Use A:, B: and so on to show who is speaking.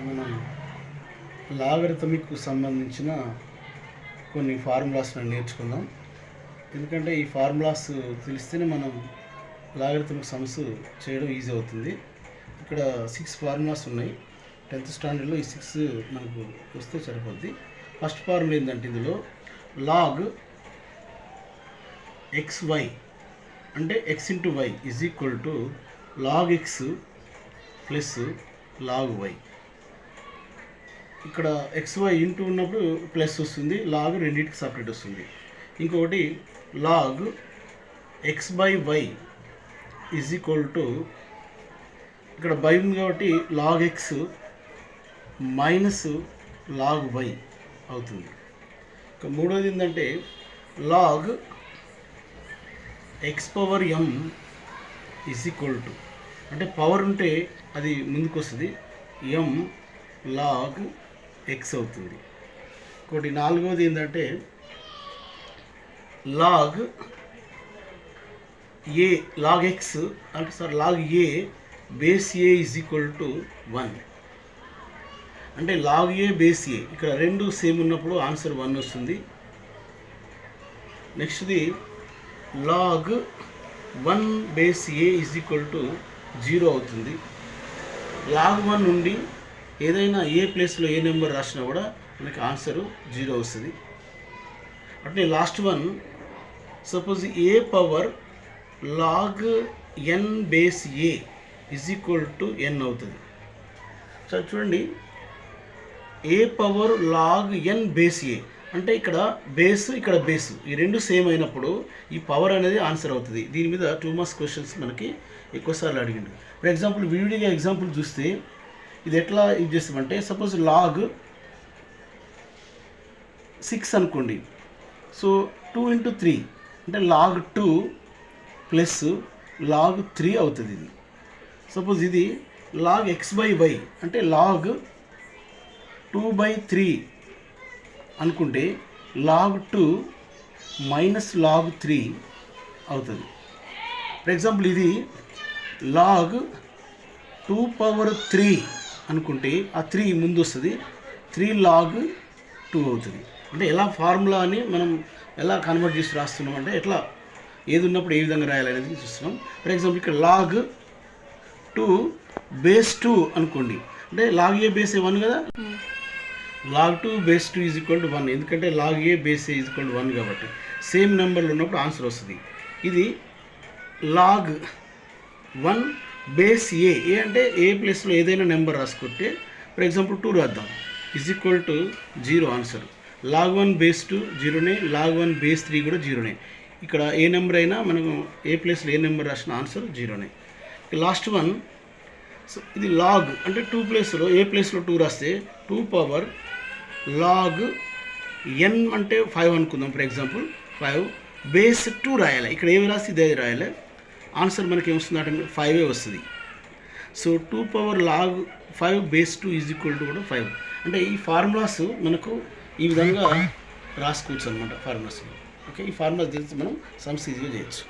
A: మనం లాగరిథమిక్ సంబంధించిన కొన్ని ఫార్ములాస్ని నేర్చుకుందాం. ఎందుకంటే ఈ ఫార్ములాస్ తెలిస్తేనే మనం లాగరిథమిక్ సమ్స్ చేయడం ఈజీ అవుతుంది. ఇక్కడ 6 ఫార్ములాస్ ఉన్నాయి. 10th స్టాండర్డ్లో ఈ 6 మనకు వస్తే సరిపోద్ది. ఫస్ట్ ఫార్ములా ఏంటంటే ఇందులో లాగ్ xy అంటే x into y is equal to log x plus log y. ఇక్కడ xy ఇంటూ ఉన్నప్పుడు ప్లస్ వస్తుంది, లాగ్ రెండింటికి సపరేట్ వస్తుంది. ఇంకొకటి log x by y is equal to, ఇక్కడ బై ఉంది కాబట్టి log x minus log y అవుతుంది. ఇక మూడోది ఏంటంటే log x power m is equal to, అంటే పవర్ ఉంటే అది ముందుకు వస్తుంది, m లాగ్ ఎక్స్ అవుతుంది. ఇంకోటి నాలుగవది ఏంటంటే లాగ్ ఏ లాగ్ ఎక్స్ అంటే sir log a base a is equal to 1. అంటే లాగ్ ఏ బేస్ ఏ ఇక్కడ రెండు సేమ్ ఉన్నప్పుడు ఆన్సర్ 1 వస్తుంది. నెక్స్ట్ది log 1 base a is equal to 0 అవుతుంది. లాగ్ 1 నుండి ఏదైనా ఏ ప్లేస్లో ఏ నెంబర్ రాసినా కూడా మనకి ఆన్సరు 0 వస్తుంది. అంటే last one, suppose a power log n base a is equal to n అవుతుంది. సో చూడండి, a power log n base a అంటే ఇక్కడ బేస్ ఇక్కడ బేస్ ఈ రెండు సేమ్ అయినప్పుడు ఈ పవర్ అనేది ఆన్సర్ అవుతుంది. దీని మీద 2 మార్క్స్ క్వశ్చన్స్ మనకి ఎక్కువసార్లు అడిగిండు. ఫర్ ఎగ్జాంపుల్ వీడియోగా ఎగ్జాంపుల్ చూస్తే ఇది ఎట్లా యూజ్ చేస్తామంటే, సపోజ్ లాగ్ 6 అనుకోండి. సో 2 ఇంటూ 3 అంటే లాగ్ 2 ప్లస్ లాగ్ 3 అవుతుంది. ఇది సపోజ్ ఇది లాగ్ ఎక్స్ బై వై అంటే లాగ్ 2/3 అనుకుంటే లాగ్ 2 మైనస్ లాగ్ 3 అవుతుంది. ఫర్ ఎగ్జాంపుల్ ఇది లాగ్ 2 పవర్ 3 అనుకుంటే ఆ 3 ముందు వస్తుంది, 3 లాగ్ 2 అవుతుంది. అంటే ఎలా ఫార్ములాని మనం ఎలా కన్వర్ట్ చేసి రాస్తున్నాం అంటే ఎట్లా ఏది ఉన్నప్పుడు ఏ విధంగా రాయాలనేది చూస్తున్నాం. ఫర్ ఎగ్జాంపుల్ ఇక్కడ లాగ్ 2 బేస్ 2 అనుకోండి, అంటే లాగ్ ఏ బేస్ ఏ 1 కదా, log 2 base 2 is equal to 1. ఎందుకంటే log a base a is equal to 1 కాబట్టి సేమ్ నెంబర్లు ఉన్నప్పుడు ఆన్సర్ వస్తుంది. ఇది లాగ్ 1 బేస్ ఏ, ఏ అంటే ఏ ప్లేస్లో ఏదైనా నెంబర్ రాసుకుంటే ఫర్ ఎగ్జాంపుల్ 2 రాద్దాం, is equal to 0 answer. Log 1 base 2 0నే, లాగ్ 1 బేస్ 3 కూడా 0నే. ఇక్కడ ఏ నెంబర్ అయినా మనం ఏ ప్లేస్లో ఏ నెంబర్ రాసిన ఆన్సర్ 0నే. లాస్ట్ వన్, సో ఇది లాగ్ అంటే 2 ప్లేస్లో ఏ ప్లేస్లో 2 రాస్తే 2 పవర్ లాగ్ ఎన్ అంటే 5 అనుకుందాం. ఫర్ ఎగ్జాంపుల్ 5 బేస్ 2 రాయాలి. ఇక్కడ ఏమి రాసి ఇదే రాయాలి. ఆన్సర్ మనకి ఏమొస్తుంది అంటే 5 వస్తుంది. So 2 power log 5 base 2 is equal to కూడా 5. అంటే ఈ ఫార్ములాస్ మనకు ఈ విధంగా రాసుకోవచ్చు అనమాట ఫార్ములాస్. ఓకే, ఈ ఫార్ములాస్ తెలిసి మనం సమ్స్ ఈజీగా చేయొచ్చు.